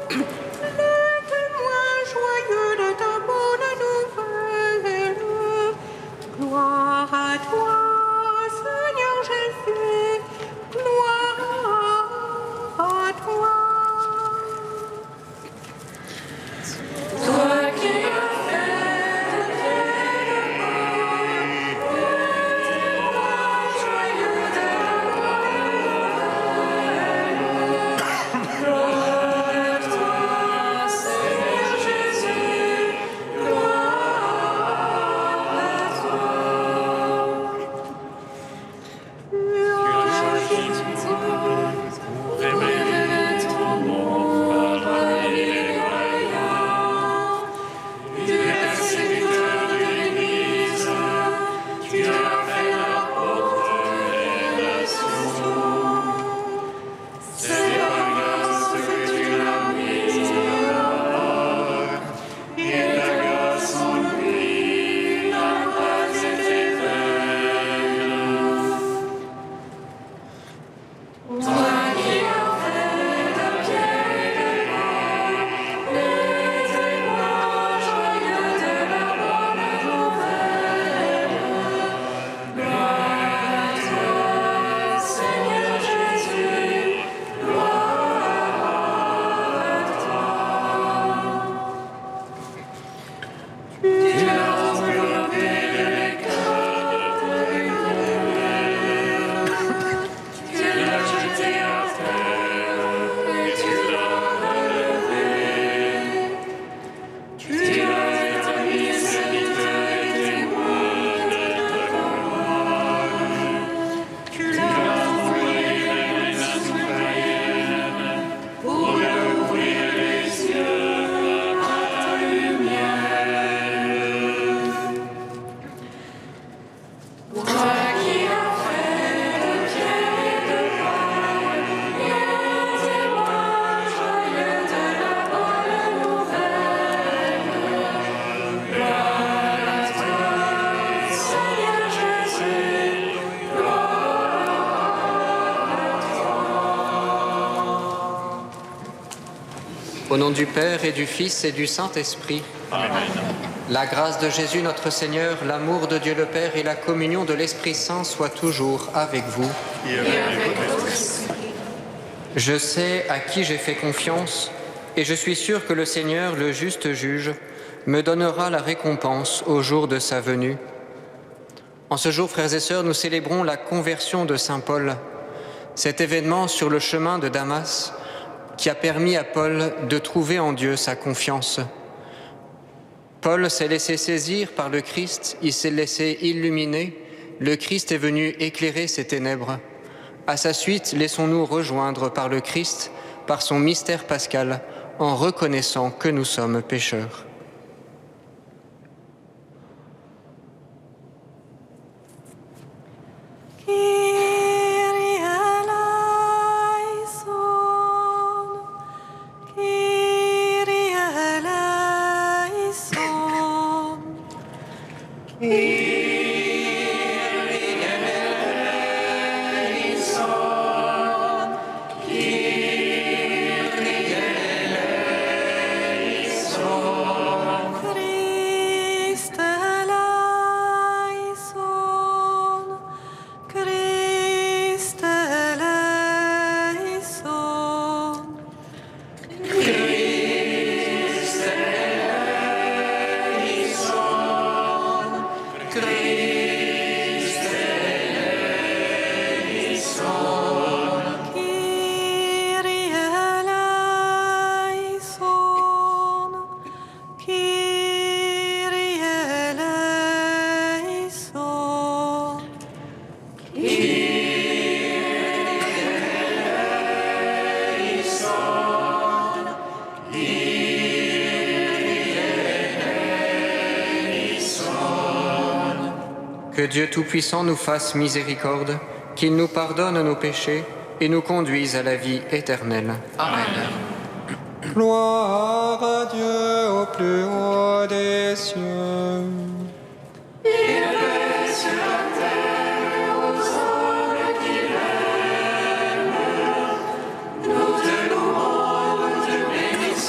témoin joyeux de ta bonne nouvelle. Gloire à toi, Seigneur Jésus, gloire à toi. Toi qui as fait de pierre le témoin joyeux de ta bonne nouvelle. Gloire à toi, Seigneur Jésus, gloire à toi. Tu as choisi pour révéler ton nom parmi les païens. Tu es serviteur de l'Église, tu as fait l'apôtre des nations. C'est par grâce que tu l'as mis à mort, et la grâce en lui n'a pas été vaine. Toi qui as fait de pierre les témoins joyeux de la bonne nouvelle. Gloire à toi, Seigneur Jésus, gloire à toi. Tu as enveloppé l'écart de lumière. Tu l'as jeté à terre et tu l'as relevé. Tu as établi serviteur et témoin de ta gloire. Tu l'as envoyé vers les nations païennes pour leur ouvrir les yeux à ta lumière. Toi qui as fait de pierre et de paille les témoins joyeux de la bonne nouvelle. Gloire à toi, Seigneur Jésus, gloire à toi. Au nom du Père et du Fils et du Saint-Esprit. Amen. La grâce de Jésus notre Seigneur, l'amour de Dieu le Père et la communion de l'Esprit Saint soient toujours avec vous. Et avec votre esprit. Je sais à qui j'ai fait confiance et je suis sûr que le Seigneur, le juste juge, me donnera la récompense au jour de sa venue. En ce jour, frères et sœurs, nous célébrons la conversion de saint Paul, cet événement sur le chemin de Damas qui a permis à Paul de trouver en Dieu sa confiance. Paul s'est laissé saisir par le Christ, il s'est laissé illuminer, le Christ est venu éclairer ses ténèbres. À sa suite, laissons-nous rejoindre par le Christ, par son mystère pascal, en reconnaissant que nous sommes pécheurs. Kyrie eleison, Kyrie eleison, Christ eleison, Christ eleison, Kyrie eleison, Kyrie eleison. Que Dieu Tout-Puissant nous fasse miséricorde, qu'il nous pardonne nos péchés et nous conduise à la vie éternelle. Amen. Gloire à Dieu au plus haut des cieux. Nous te louons, nous te bénissons.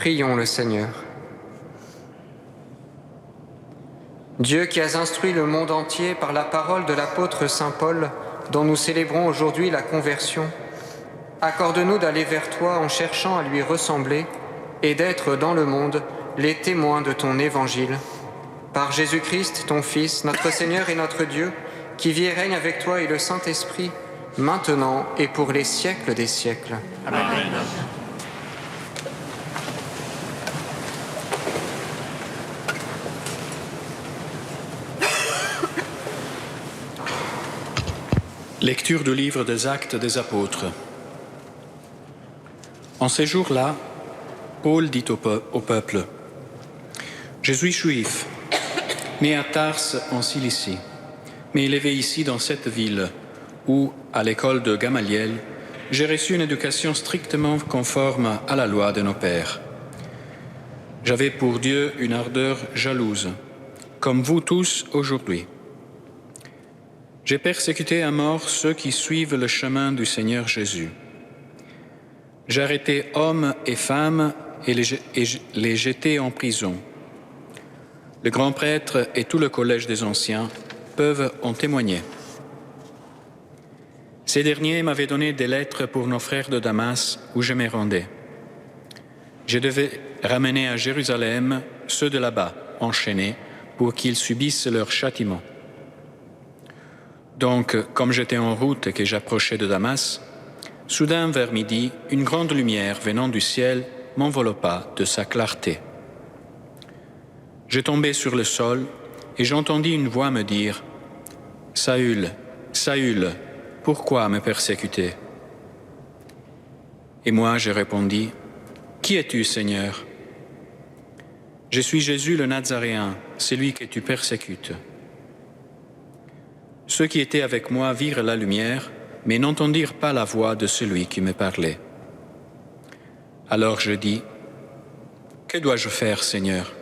Prions le Seigneur. Dieu qui as instruit le monde entier par la parole de l'apôtre Saint Paul, dont nous célébrons aujourd'hui la conversion, accorde-nous d'aller vers toi en cherchant à lui ressembler et d'être dans le monde les témoins de ton évangile. Par Jésus-Christ, ton Fils, notre Seigneur et notre Dieu, qui vit et règne avec toi et le Saint-Esprit, maintenant et pour les siècles des siècles. Amen. Lecture du livre des Actes des Apôtres. En ces jours-là, Paul dit au peuple, « Je suis juif, né à Tarse en Cilicie, mais élevé ici dans cette ville, où, à l'école de Gamaliel, j'ai reçu une éducation strictement conforme à la loi de nos pères. J'avais pour Dieu une ardeur jalouse, comme vous tous aujourd'hui. J'ai persécuté à mort ceux qui suivent le chemin du Seigneur Jésus. J'ai arrêté hommes et femmes et les jeté en prison. Le grand prêtre et tout le collège des anciens peuvent en témoigner. Ces derniers m'avaient donné des lettres pour nos frères de Damas où je me rendais. Je devais ramener à Jérusalem ceux de là-bas, enchaînés, pour qu'ils subissent leur châtiment. Donc, comme j'étais en route et que j'approchais de Damas, soudain vers midi, une grande lumière venant du ciel m'enveloppa de sa clarté. Je tombai sur le sol et j'entendis une voix me dire « Saül, Saül, pourquoi me persécuter ?» Et moi je répondis « Qui es-tu, Seigneur ?» « Je suis Jésus le Nazaréen, celui que tu persécutes. » Ceux qui étaient avec moi virent la lumière, mais n'entendirent pas la voix de celui qui me parlait. Alors je dis, « Que dois-je faire, Seigneur ?»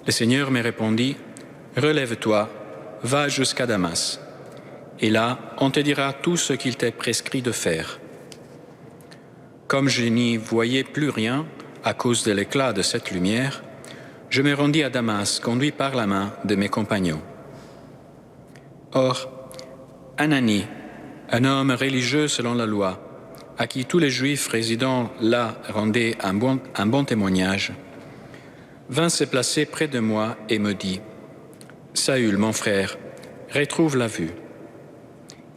Le Seigneur me répondit, « Relève-toi, va jusqu'à Damas, et là on te dira tout ce qu'il t'est prescrit de faire. » Comme je n'y voyais plus rien à cause de l'éclat de cette lumière, je me rendis à Damas, conduit par la main de mes compagnons. Or, Anani, un homme religieux selon la loi, à qui tous les Juifs résidant là rendaient un bon témoignage, vint se placer près de moi et me dit « Saül, mon frère, retrouve la vue. »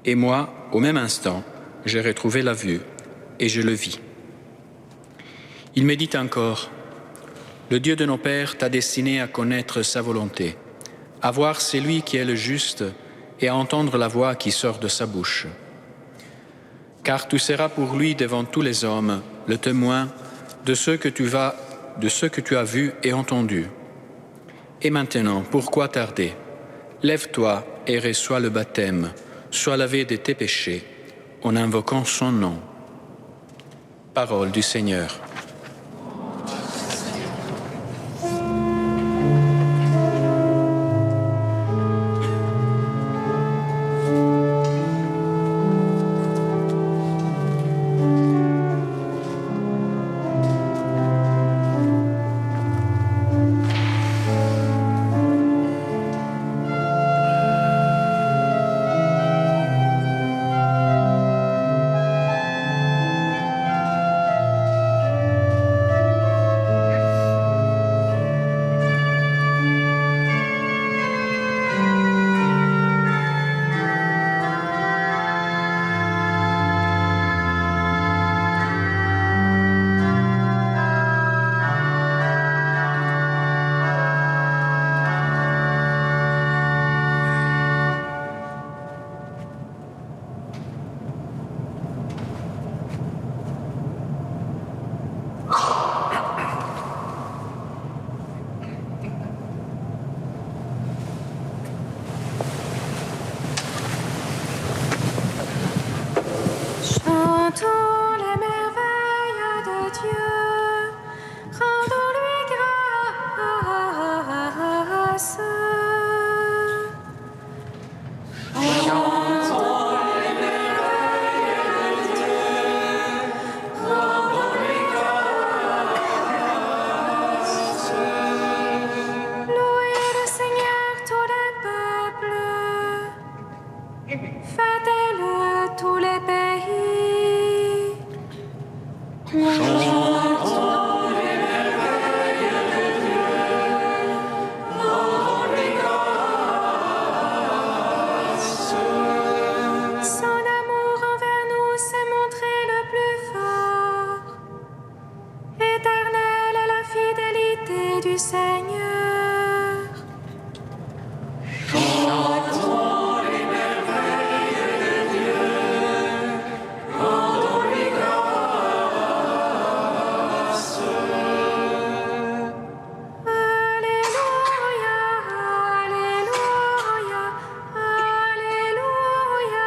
Et moi, au même instant, j'ai retrouvé la vue et je le vis. Il me dit encore « Le Dieu de nos pères t'a destiné à connaître sa volonté, à voir celui qui est le juste et à entendre la voix qui sort de sa bouche. Car tu seras pour lui devant tous les hommes le témoin de ce que tu as vu et entendu. Et maintenant, pourquoi tarder? Lève-toi et reçois le baptême, sois lavé de tes péchés, en invoquant son nom. » Parole du Seigneur. Son amour envers nous s'est montré le plus fort. Éternelle est la fidélité du Seigneur. Alléluia, Alléluia, Alléluia,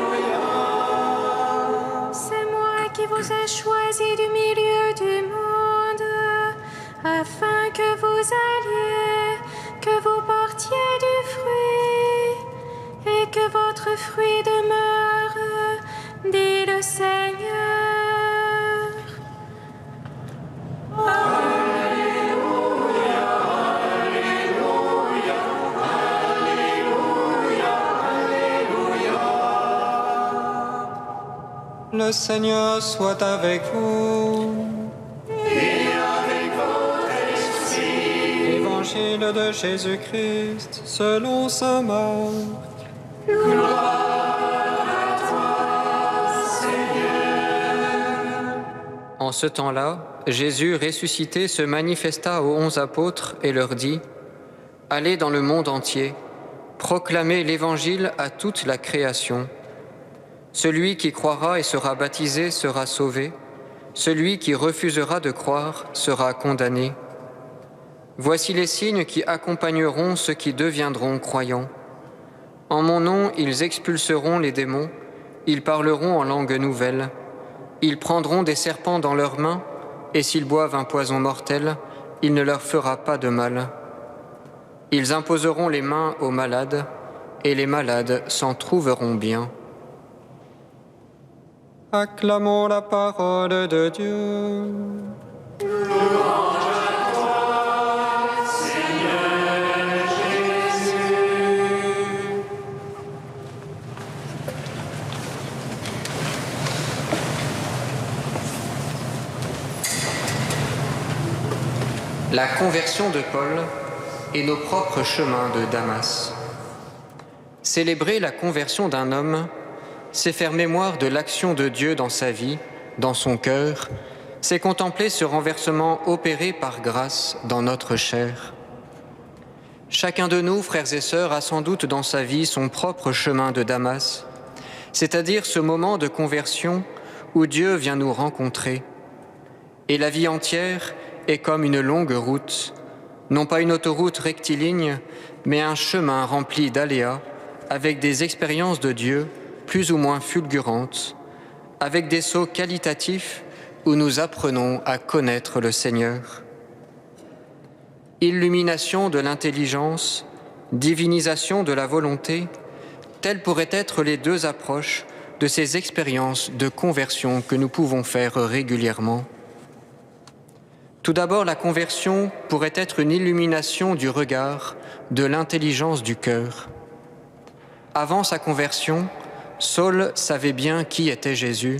Alléluia. C'est moi qui vous ai choisi du milieu du monde, afin que vous alliez, que vous portiez du fruit, et que votre fruit demeure, dit le Seigneur. Le Seigneur soit avec vous. Et avec votre esprit. Évangile de Jésus-Christ selon saint Marc. En ce temps-là, Jésus ressuscité se manifesta aux 11 apôtres et leur dit : « Allez dans le monde entier, proclamez l'Évangile à toute la création. Celui qui croira et sera baptisé sera sauvé, celui qui refusera de croire sera condamné. Voici les signes qui accompagneront ceux qui deviendront croyants. En mon nom, ils expulseront les démons, ils parleront en langue nouvelle, ils prendront des serpents dans leurs mains, et s'ils boivent un poison mortel, il ne leur fera pas de mal. Ils imposeront les mains aux malades, et les malades s'en trouveront bien. » Acclamons la parole de Dieu. La conversion de Paul et nos propres chemins de Damas. Célébrer la conversion d'un homme, c'est faire mémoire de l'action de Dieu dans sa vie, dans son cœur, c'est contempler ce renversement opéré par grâce dans notre chair. Chacun de nous, frères et sœurs, a sans doute dans sa vie son propre chemin de Damas, c'est-à-dire ce moment de conversion où Dieu vient nous rencontrer. Et la vie entière est comme une longue route, non pas une autoroute rectiligne, mais un chemin rempli d'aléas, avec des expériences de Dieu plus ou moins fulgurantes, avec des sauts qualitatifs où nous apprenons à connaître le Seigneur. Illumination de l'intelligence, divinisation de la volonté, telles pourraient être les deux approches de ces expériences de conversion que nous pouvons faire régulièrement. Tout d'abord, la conversion pourrait être une illumination du regard, de l'intelligence du cœur. Avant sa conversion, Saul savait bien qui était Jésus.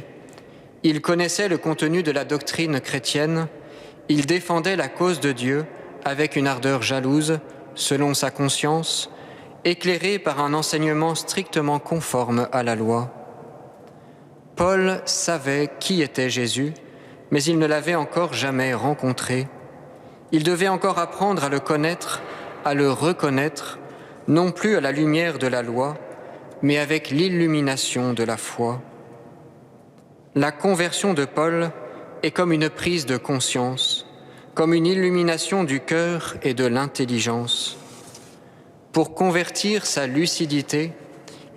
Il connaissait le contenu de la doctrine chrétienne. Il défendait la cause de Dieu avec une ardeur jalouse, selon sa conscience, éclairé par un enseignement strictement conforme à la loi. Paul savait qui était Jésus, mais il ne l'avait encore jamais rencontré. Il devait encore apprendre à le connaître, à le reconnaître, non plus à la lumière de la loi, mais avec l'illumination de la foi. La conversion de Paul est comme une prise de conscience, comme une illumination du cœur et de l'intelligence. Pour convertir sa lucidité,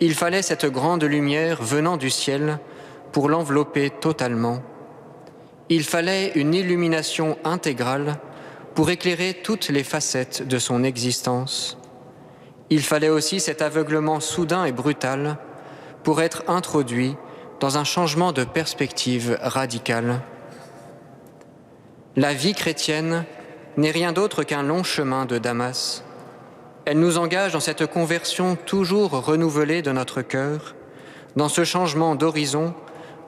il fallait cette grande lumière venant du ciel pour l'envelopper totalement. Il fallait une illumination intégrale pour éclairer toutes les facettes de son existence. Il fallait aussi cet aveuglement soudain et brutal pour être introduit dans un changement de perspective radical. La vie chrétienne n'est rien d'autre qu'un long chemin de Damas. Elle nous engage dans cette conversion toujours renouvelée de notre cœur, dans ce changement d'horizon,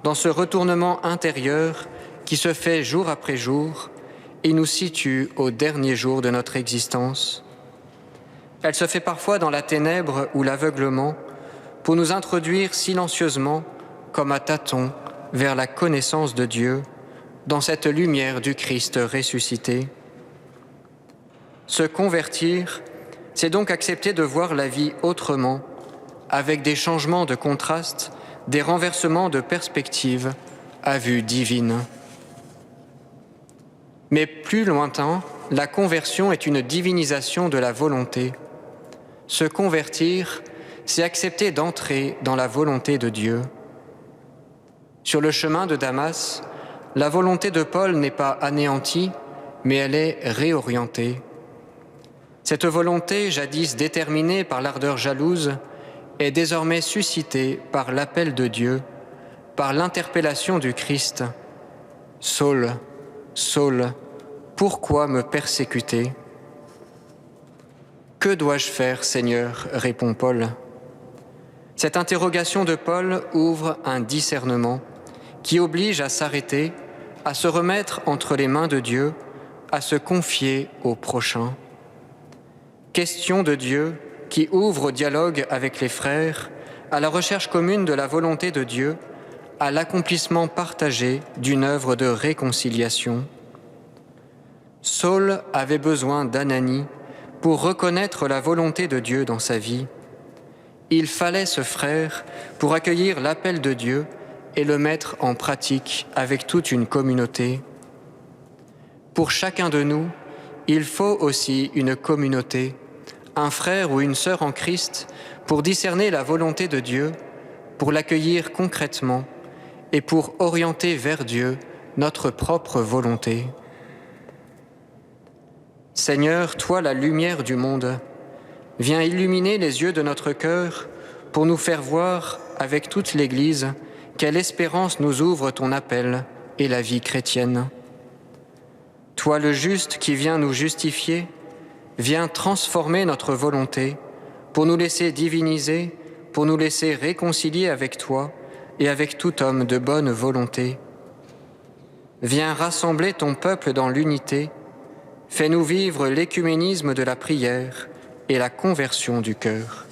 dans ce retournement intérieur qui se fait jour après jour et nous situe au dernier jour de notre existence. Elle se fait parfois dans la ténèbre ou l'aveuglement pour nous introduire silencieusement, comme à tâtons, vers la connaissance de Dieu, dans cette lumière du Christ ressuscité. Se convertir, c'est donc accepter de voir la vie autrement, avec des changements de contraste, des renversements de perspective à vue divine. Mais plus lointain, la conversion est une divinisation de la volonté. Se convertir, c'est accepter d'entrer dans la volonté de Dieu. Sur le chemin de Damas, la volonté de Paul n'est pas anéantie, mais elle est réorientée. Cette volonté, jadis déterminée par l'ardeur jalouse, est désormais suscitée par l'appel de Dieu, par l'interpellation du Christ. « Saul, Saul, pourquoi me persécuter ?» « Que dois-je faire, Seigneur ?» répond Paul. Cette interrogation de Paul ouvre un discernement qui oblige à s'arrêter, à se remettre entre les mains de Dieu, à se confier au prochain. Question de Dieu qui ouvre au dialogue avec les frères, à la recherche commune de la volonté de Dieu, à l'accomplissement partagé d'une œuvre de réconciliation. Saul avait besoin d'Ananie pour reconnaître la volonté de Dieu dans sa vie. Il fallait ce frère pour accueillir l'appel de Dieu et le mettre en pratique avec toute une communauté. Pour chacun de nous, il faut aussi une communauté, un frère ou une sœur en Christ pour discerner la volonté de Dieu, pour l'accueillir concrètement et pour orienter vers Dieu notre propre volonté. Seigneur, toi la lumière du monde, viens illuminer les yeux de notre cœur pour nous faire voir avec toute l'Église quelle espérance nous ouvre ton appel et la vie chrétienne. Toi le juste qui viens nous justifier, viens transformer notre volonté pour nous laisser diviniser, pour nous laisser réconcilier avec toi et avec tout homme de bonne volonté. Viens rassembler ton peuple dans l'unité, fais-nous vivre l'écuménisme de la prière et la conversion du cœur.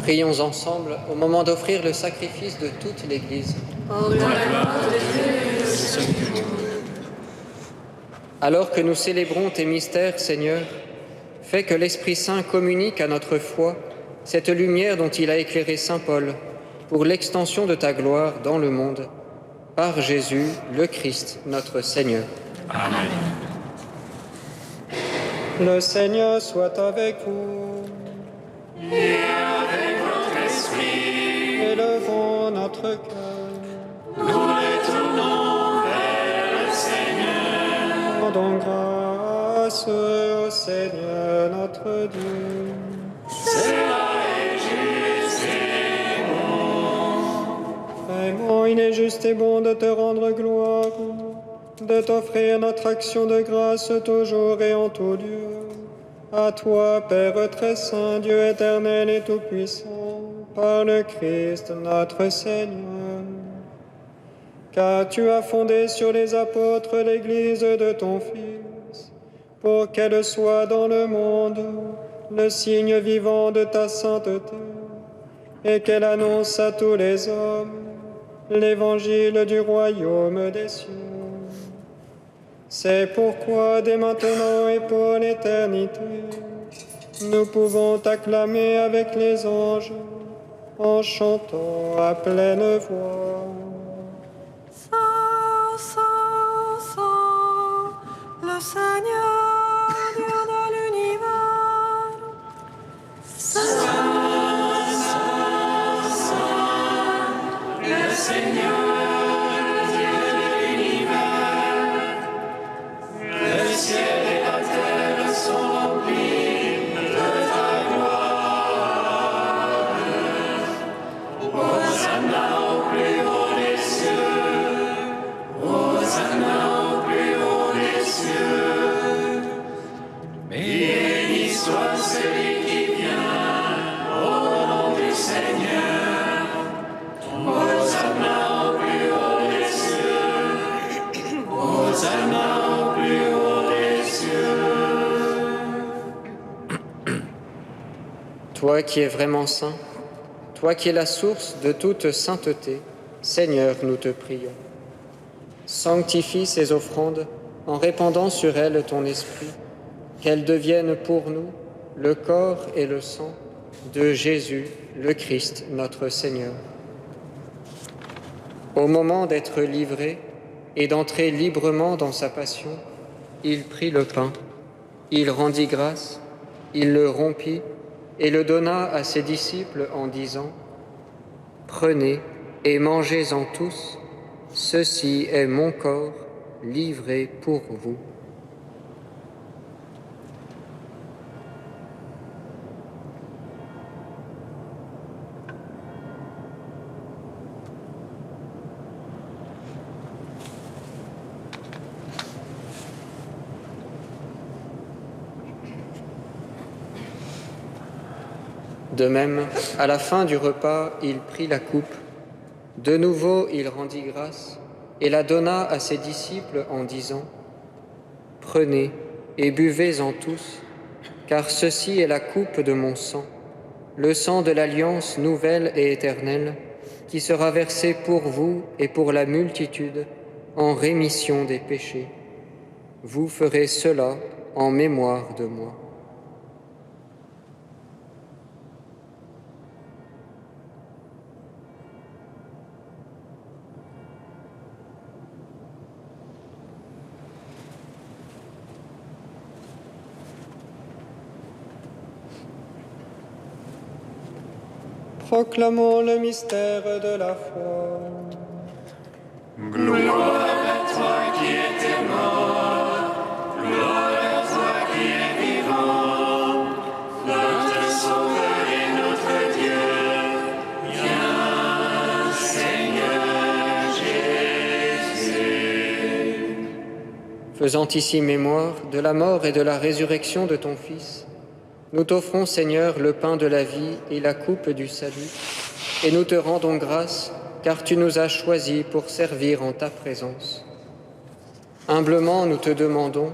Prions ensemble au moment d'offrir le sacrifice de toute l'Église. Alors que nous célébrons tes mystères, Seigneur, fais que l'Esprit Saint communique à notre foi cette lumière dont il a éclairé saint Paul pour l'extension de ta gloire dans le monde. Par Jésus, le Christ, notre Seigneur. Amen. Le Seigneur soit avec vous. Et avec votre esprit, Élevons notre cœur. nous les tournons vers le Seigneur. Rendons grâce au Seigneur notre Dieu. Cela est juste et Vraiment, il est juste et bon de te rendre gloire, de t'offrir notre action de grâce toujours et en tout lieu. À toi, Père très saint, Dieu éternel et tout-puissant, par le Christ notre Seigneur. Car tu as fondé sur les apôtres l'Église de ton Fils, pour qu'elle soit dans le monde le signe vivant de ta sainteté, et qu'elle annonce à tous les hommes l'évangile du royaume des cieux. C'est pourquoi, dès maintenant et pour l'éternité, nous pouvons t'acclamer avec les anges en chantant à pleine voix. Saint, Saint, Saint, le Seigneur, Dieu de l'univers. le Seigneur, Dieu de l'univers. Le ciel et la terre sont remplis de ta gloire. Hosanna au plus haut des cieux. Hosanna au plus haut des cieux. Béni soit celui qui vient au nom du Seigneur. Hosanna au plus haut des cieux. Hosanna au plus haut des cieux. Toi qui es vraiment saint, toi qui es la source de toute sainteté, Seigneur, nous te prions. Sanctifie ces offrandes en répandant sur elles ton esprit, qu'elles deviennent pour nous le corps et le sang de Jésus, le Christ, notre Seigneur. Au moment d'être livré et d'entrer librement dans sa passion, il prit le pain, il rendit grâce, il le rompit et le donna à ses disciples en disant : « Prenez et mangez-en tous, ceci est mon corps livré pour vous. » De même, à la fin du repas, il prit la coupe. De nouveau, il rendit grâce et la donna à ses disciples en disant : « Prenez et buvez-en tous, car ceci est la coupe de mon sang, le sang de l'alliance nouvelle et éternelle, qui sera versé pour vous et pour la multitude en rémission des péchés. Vous ferez cela en mémoire de moi. » Proclamons le mystère de la foi. Gloire à toi qui étais mort, gloire à toi qui es vivant, notre Sauveur et notre Dieu. Viens, Seigneur Jésus. Faisant ici mémoire de la mort et de la résurrection de ton Fils, nous t'offrons, Seigneur, le pain de la vie et la coupe du salut, et nous te rendons grâce, car tu nous as choisis pour servir en ta présence. Humblement, nous te demandons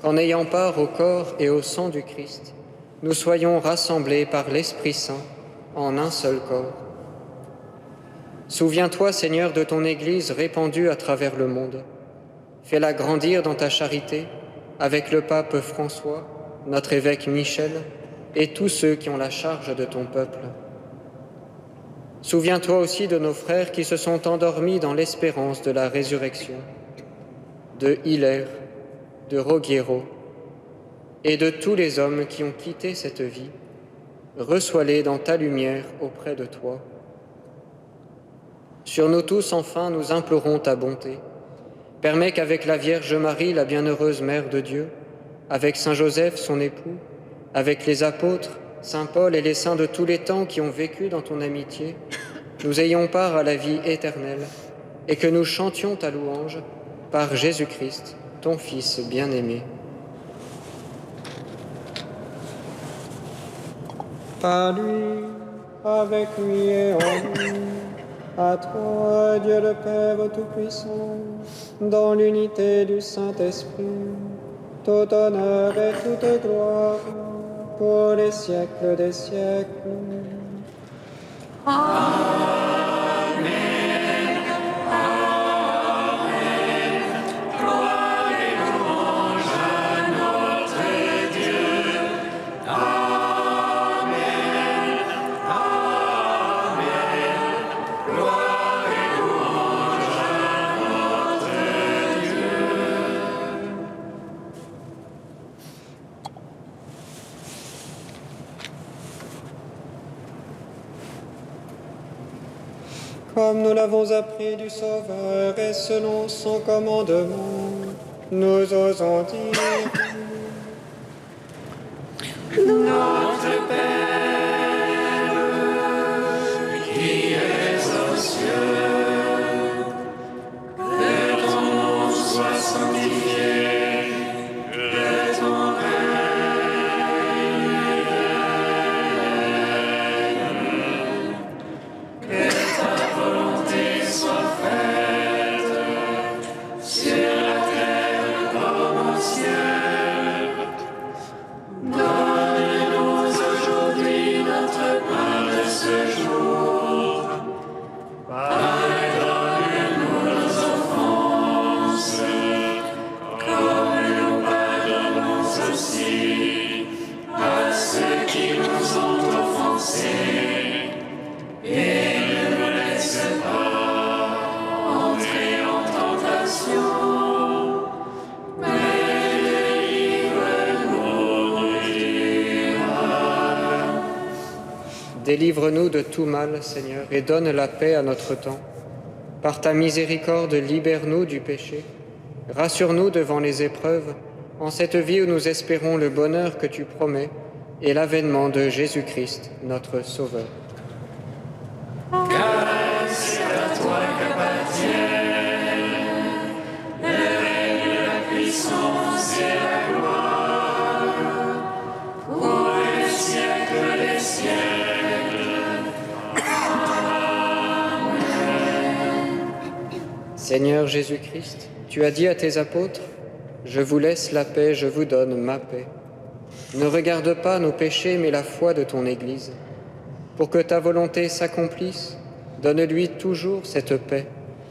qu'en ayant part au corps et au sang du Christ, nous soyons rassemblés par l'Esprit Saint en un seul corps. Souviens-toi, Seigneur, de ton Église répandue à travers le monde. Fais-la grandir dans ta charité, avec le pape François, notre évêque Michel, et tous ceux qui ont la charge de ton peuple. Souviens-toi aussi de nos frères qui se sont endormis dans l'espérance de la résurrection, de Hilaire, de Roghiero, et de tous les hommes qui ont quitté cette vie. Reçois-les dans ta lumière auprès de toi. Sur nous tous, enfin, nous implorons ta bonté. Permets qu'avec la Vierge Marie, la bienheureuse Mère de Dieu, avec Saint Joseph, son époux, avec les apôtres, Saint Paul et les saints de tous les temps qui ont vécu dans ton amitié, nous ayons part à la vie éternelle et que nous chantions ta louange par Jésus-Christ, ton Fils bien-aimé. Par lui, avec lui et en lui, à toi, Dieu le Père Tout-Puissant, dans l'unité du Saint-Esprit, tout honneur et toute gloire, pour les siècles des siècles. Comme nous l'avons appris du Sauveur et selon son commandement, nous osons dire: Notre Père, qui es aux cieux, que ton nom soit sanctifié, que ton règne vienne, que ta volonté soit faite sur la terre comme au ciel. Donne-nous aujourd'hui notre pain de ce jour. Pardonne-nous nos offenses, comme nous pardonnons aussi à ceux qui nous ont offensés. Et ne nous laisse pas entrer en tentation, mais délivre-nous du mal. Délivre-nous de tout mal, Seigneur, et donne la paix à notre temps. Par ta miséricorde, libère-nous du péché. Rassure-nous devant les épreuves, en cette vie où nous espérons le bonheur que tu promets et l'avènement de Jésus-Christ, notre Sauveur. Car c'est à toi qu'appartiennent le règne, la puissance et la gloire, pour les siècles des siècles. Seigneur Jésus-Christ, tu as dit à tes apôtres: « Je vous laisse la paix, je vous donne ma paix. » Ne regarde pas nos péchés, mais la foi de ton Église. Pour que ta volonté s'accomplisse, donne-lui toujours cette paix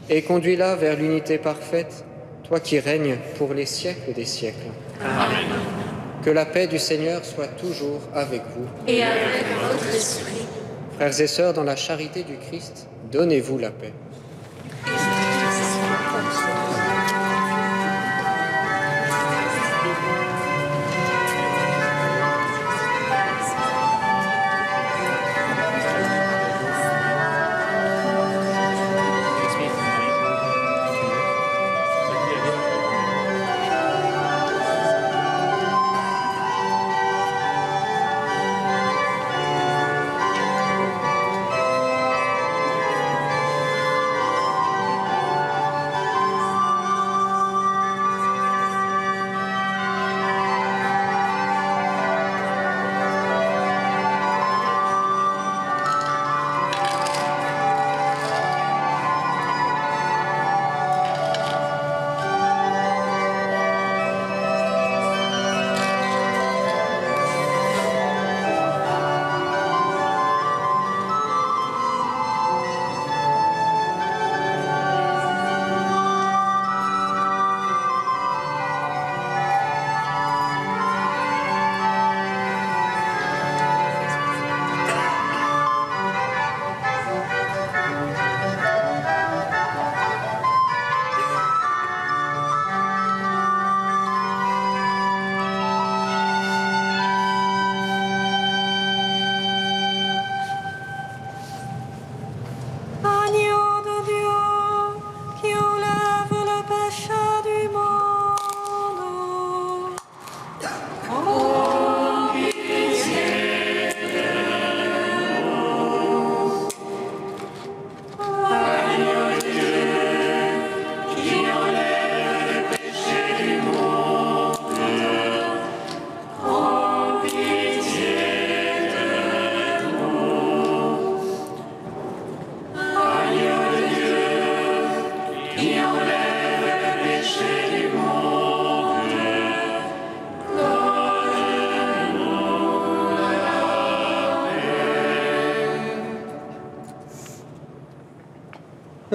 et conduis-la vers l'unité parfaite, toi qui règnes pour les siècles des siècles. Amen. Que la paix du Seigneur soit toujours avec vous. Et avec votre esprit. Frères et sœurs, dans la charité du Christ, donnez-vous la paix.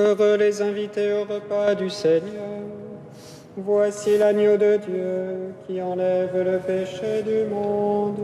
Heureux les invités au repas du Seigneur. Voici l'agneau de Dieu qui enlève le péché du monde.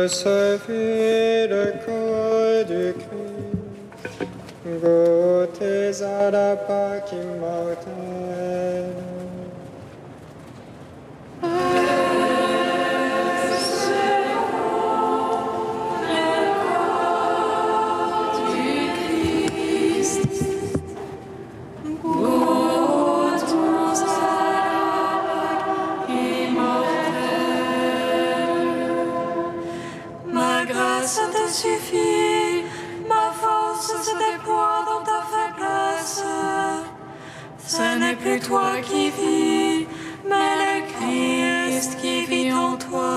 Recevez le corps du Christ, goûtez à la Pâque immortelle. Ça te suffit, ma force se déploie dans ta faiblesse. Ce n'est plus toi qui vis, mais le Christ qui vit en toi.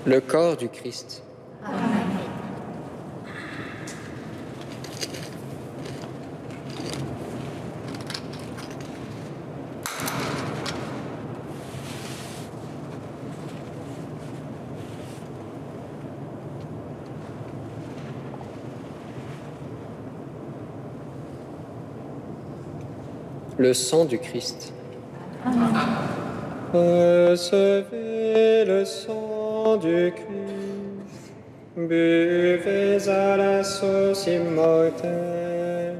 Le corps du Christ. Le sang du Christ. Recevez le sang du Christ, buvez à la source immortelle.